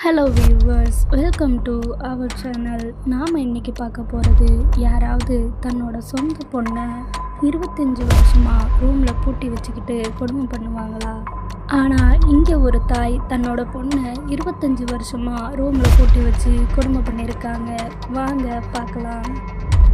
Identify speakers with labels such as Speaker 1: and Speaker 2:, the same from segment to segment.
Speaker 1: Hello viewers, welcome to our channel. நாம் இன்றைக்கி பார்க்க போகிறது, யாராவது தன்னோட சொந்த பொண்ணை 25 வருஷமாக ரூமில் பூட்டி வச்சுக்கிட்டு கொடுமை பண்ணுவாங்களா? ஆனால் இங்கே ஒரு தாய் தன்னோட பொண்ணை 25 வருஷமாக ரூமில் பூட்டி வச்சு கொடுமை பண்ணியிருக்காங்க. வாங்க பார்க்கலாம்.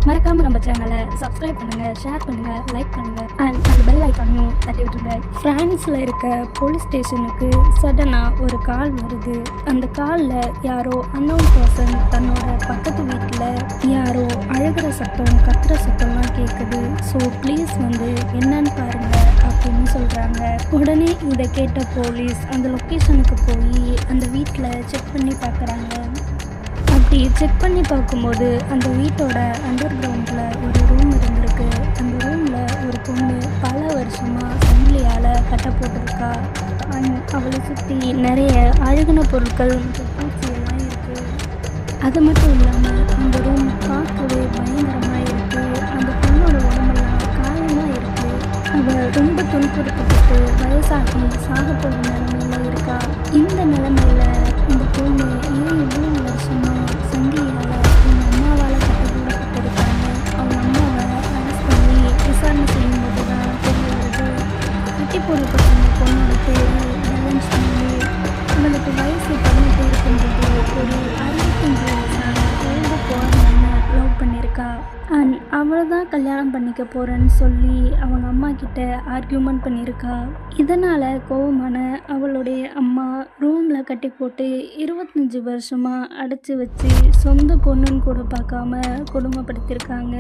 Speaker 1: மறக்காமல் நம்ம சேனலை சப்ஸ்கிரைப் பண்ணுங்கள், ஷேர் பண்ணுங்கள், லைக் பண்ணுங்கள் அண்ட் அந்த பெல் ஐக்கானையும் தட்டி விட்டுருங்க. ஃப்ரான்ஸில் இருக்க போலீஸ் ஸ்டேஷனுக்கு சடனாக ஒரு கால் வருது. அந்த காலில் யாரோ அன்னோன் பர்சன் தன்னோட பக்கத்து வீட்டில் யாரோ அழுகிற சத்தம், கத்துற சத்தம்லாம் கேட்குது. ஸோ ப்ளீஸ் வந்து என்னன்னு பாருங்கள் அப்படின்னு சொல்கிறாங்க. உடனே இதை கேட்ட போலீஸ் அந்த லொக்கேஷனுக்கு போய் அந்த வீட்டில் செக் பண்ணி பார்க்குறாங்க. அப்படி செக் பண்ணி பார்க்கும்போது அந்த வீட்டோட அண்டர் கிரவுண்டில் ஒரு ரூம் இருந்திருக்கு. அந்த ரூமில் ஒரு பொண்ணு பல வருஷமாக சங்கிலியால் கட்ட போட்டிருக்கா. அவளை சுற்றி நிறைய அழுகின பொருட்கள் மற்றும் பூச்சியெல்லாம் இருக்குது. அது மட்டும் இல்லாமல் அந்த ரூம் பார்க்கவே பயங்கரமாக இருக்குது. அந்த பொண்ணோட உடம்பெல்லாம் காயமாக இருக்குது. அவள் ரொம்ப துன்புறுத்தப்பட்டு வயசாகி சாக போகிற நிலைமையில இருக்கா. இந்த நிலைமையில இந்த பொண்ணு ஏன் இவ்வளோ வருஷமாக சங்கிலியால் அவங்க அம்மாவால் கட்டப்பட்டிருக்காங்க. அவங்க அம்மாவை அரெஸ்ட் பண்ணி விசாரணை செய்யும்போது தான் தெரிய வருது. கட்டி போடப்பட்ட அந்த பொண்ணோட பேர் பேலன்ஸ் பண்ணி அவளுக்கு வயசு 18 இருக்கும்போது ஒரு 65 வயசான ஓல்டு போகிறவங்க லவ் பண்ணியிருக்கா. அண்ட் அவளை தான் கல்யாணம் பண்ணிக்க போகிறேன்னு சொல்லி அவங்க அம்மா கிட்ட ஆர்கியூமெண்ட் பண்ணியிருக்கா. இதனால் கோவமான அவளுடைய அம்மா ரூமில் கட்டி போட்டு 25 வருஷமாக அடைச்சி வச்சு சொந்த பொண்ணுன்னு கூட பார்க்காம கொடுமைப்படுத்தியிருக்காங்க.